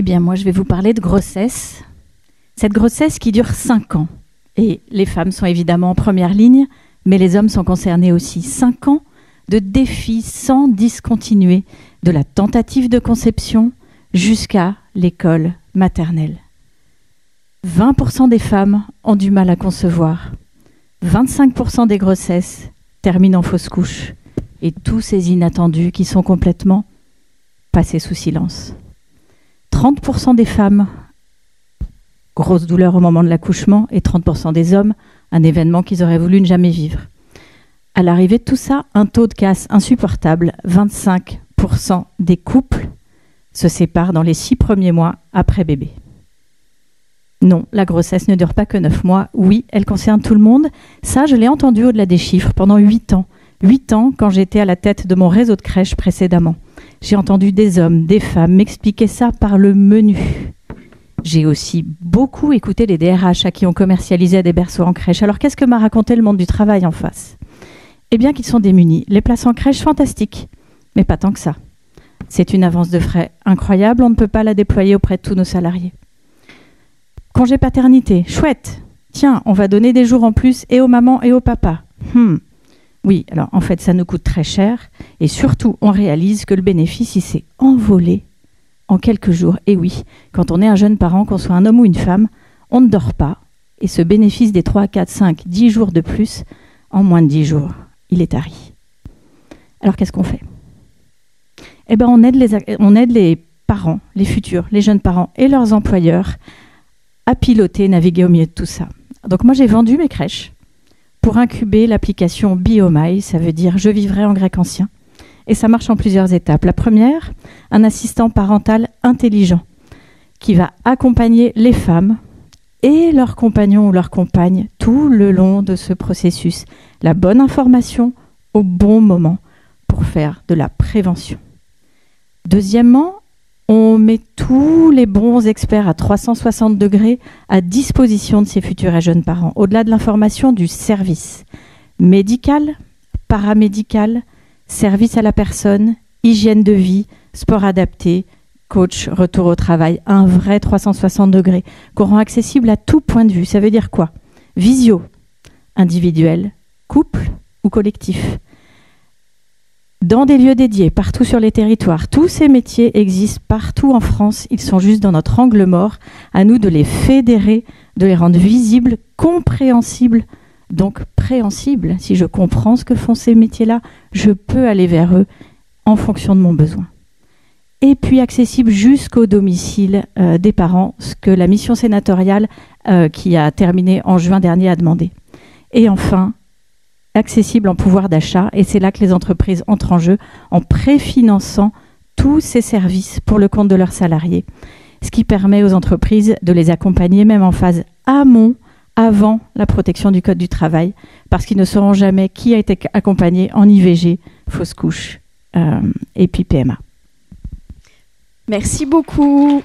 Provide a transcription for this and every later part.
bien, moi, je vais vous parler de grossesse. Cette grossesse qui dure 5 ans. Et les femmes sont évidemment en première ligne, mais les hommes sont concernés aussi. 5 ans de défis sans discontinuer, de la tentative de conception jusqu'à l'école maternelle. 20% des femmes ont du mal à concevoir. 25% des grossesses terminent en fausse couche. Et tous ces inattendus qui sont complètement passés sous silence. 30% des femmes, grosse douleur au moment de l'accouchement, et 30% des hommes, un événement qu'ils auraient voulu ne jamais vivre. À l'arrivée de tout ça, un taux de casse insupportable. 25% des couples se séparent dans les 6 premiers mois après bébé. Non, la grossesse ne dure pas que 9 mois. Oui, elle concerne tout le monde. Ça, je l'ai entendu au-delà des chiffres pendant 8 ans. 8 ans quand j'étais à la tête de mon réseau de crèches précédemment. J'ai entendu des hommes, des femmes m'expliquer ça par le menu. J'ai aussi beaucoup écouté les DRH à qui on commercialisait des berceaux en crèche. Alors qu'est-ce que m'a raconté le monde du travail en face ? Eh bien qu'ils sont démunis. Les places en crèche, fantastiques, mais pas tant que ça. C'est une avance de frais incroyable, on ne peut pas la déployer auprès de tous nos salariés. Congé paternité, chouette. Tiens, on va donner des jours en plus et aux mamans et aux papas. Oui, alors en fait, ça nous coûte très cher. Et surtout, on réalise que le bénéfice, il s'est envolé en quelques jours. Et oui, quand on est un jeune parent, qu'on soit un homme ou une femme, on ne dort pas. Et ce bénéfice des 3, 4, 5, 10 jours de plus, en moins de 10 jours, il est tari. Alors qu'est-ce qu'on fait ? Eh bien, on aide les parents, les futurs, les jeunes parents et leurs employeurs à piloter, naviguer au milieu de tout ça. Donc moi, j'ai vendu mes crèches pour incuber l'application Biomai, ça veut dire « je vivrai » en grec ancien. Et ça marche en plusieurs étapes. La première, un assistant parental intelligent qui va accompagner les femmes et leurs compagnons ou leurs compagnes tout le long de ce processus. La bonne information au bon moment pour faire de la prévention. Deuxièmement, on met tous les bons experts à 360 degrés à disposition de ces futurs et jeunes parents, au-delà de l'information du service médical, paramédical, service à la personne, hygiène de vie, sport adapté, coach, retour au travail, un vrai 360 degrés qu'on rend accessible à tout point de vue. Ça veut dire quoi ? Visio, individuel, couple ou collectif. Dans des lieux dédiés, partout sur les territoires. Tous ces métiers existent partout en France. Ils sont juste dans notre angle mort. À nous de les fédérer, de les rendre visibles, compréhensibles, donc préhensibles. Si je comprends ce que font ces métiers-là, je peux aller vers eux en fonction de mon besoin. Et puis accessible jusqu'au domicile des parents, ce que la mission sénatoriale qui a terminé en juin dernier a demandé. Et enfin, accessible en pouvoir d'achat, et c'est là que les entreprises entrent en jeu en préfinançant tous ces services pour le compte de leurs salariés, ce qui permet aux entreprises de les accompagner même en phase amont, avant la protection du Code du travail, parce qu'ils ne sauront jamais qui a été accompagné en IVG, fausse couche et puis PMA. Merci beaucoup.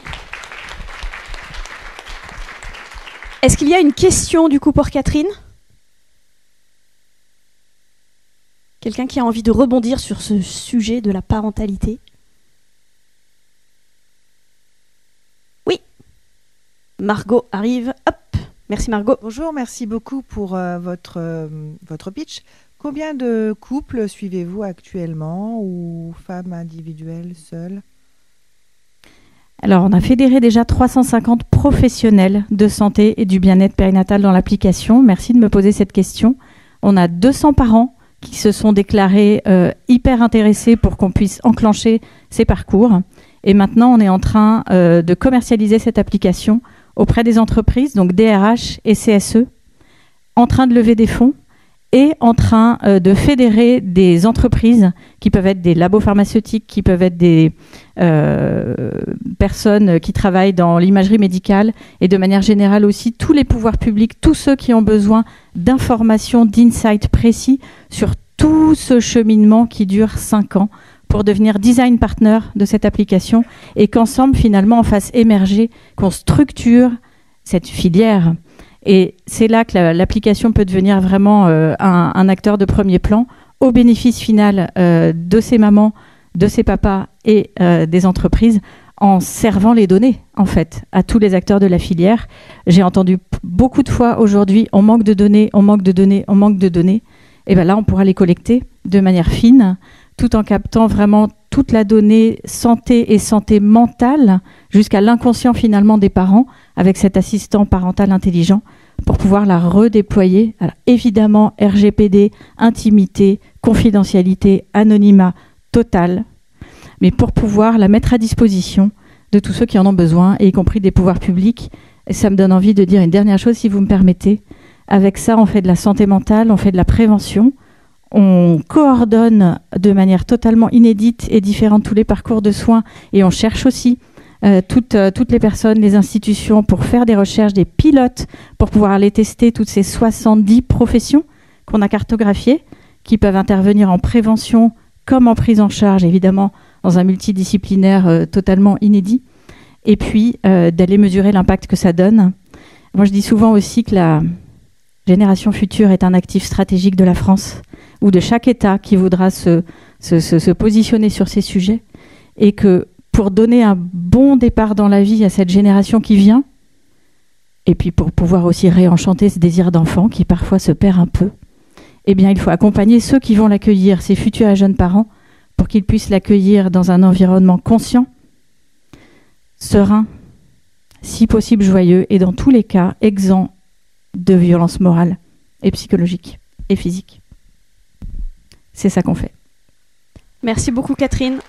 Est-ce qu'il y a une question du coup pour Catherine ? Quelqu'un qui a envie de rebondir sur ce sujet de la parentalité ? Oui. Margot arrive. Hop. Merci Margot. Bonjour, merci beaucoup pour votre pitch. Combien de couples suivez-vous actuellement ou femmes individuelles seules ? Alors, on a fédéré déjà 350 professionnels de santé et du bien-être périnatal dans l'application. Merci de me poser cette question. On a 200 parents qui se sont déclarés hyper intéressés pour qu'on puisse enclencher ces parcours. Et maintenant, on est en train de commercialiser cette application auprès des entreprises, donc DRH et CSE, en train de lever des fonds et en train de fédérer des entreprises qui peuvent être des labos pharmaceutiques, qui peuvent être des personnes qui travaillent dans l'imagerie médicale et de manière générale aussi tous les pouvoirs publics, tous ceux qui ont besoin d'informations, d'insights précis sur tout ce cheminement qui dure 5 ans pour devenir design partner de cette application et qu'ensemble, finalement, on fasse émerger, qu'on structure cette filière. Et c'est là que l'application peut devenir vraiment un acteur de premier plan au bénéfice final de ces mamans, de ces papas et des entreprises en servant les données, en fait, à tous les acteurs de la filière. J'ai entendu beaucoup de fois aujourd'hui, on manque de données, on manque de données, on manque de données. Et bien là, on pourra les collecter de manière fine, tout en captant vraiment toute la donnée santé et santé mentale, jusqu'à l'inconscient finalement des parents, avec cet assistant parental intelligent, pour pouvoir la redéployer. Alors, évidemment, RGPD, intimité, confidentialité, anonymat total, mais pour pouvoir la mettre à disposition de tous ceux qui en ont besoin, et y compris des pouvoirs publics. Et ça me donne envie de dire une dernière chose, si vous me permettez. Avec ça, on fait de la santé mentale, on fait de la prévention, on coordonne de manière totalement inédite et différente tous les parcours de soins, et on cherche aussi toutes les personnes, les institutions, pour faire des recherches, des pilotes, pour pouvoir aller tester toutes ces 70 professions qu'on a cartographiées, qui peuvent intervenir en prévention comme en prise en charge, évidemment, dans un multidisciplinaire totalement inédit, et puis d'aller mesurer l'impact que ça donne. Moi, je dis souvent aussi que la génération future est un actif stratégique de la France, ou de chaque État qui voudra se positionner sur ces sujets, et que pour donner un bon départ dans la vie à cette génération qui vient, et puis pour pouvoir aussi réenchanter ce désir d'enfant qui parfois se perd un peu, eh bien il faut accompagner ceux qui vont l'accueillir, ces futurs jeunes parents, pour qu'ils puissent l'accueillir dans un environnement conscient, serein, si possible joyeux, et dans tous les cas exempt de violences morales et psychologiques et physiques. C'est ça qu'on fait. Merci beaucoup Catherine.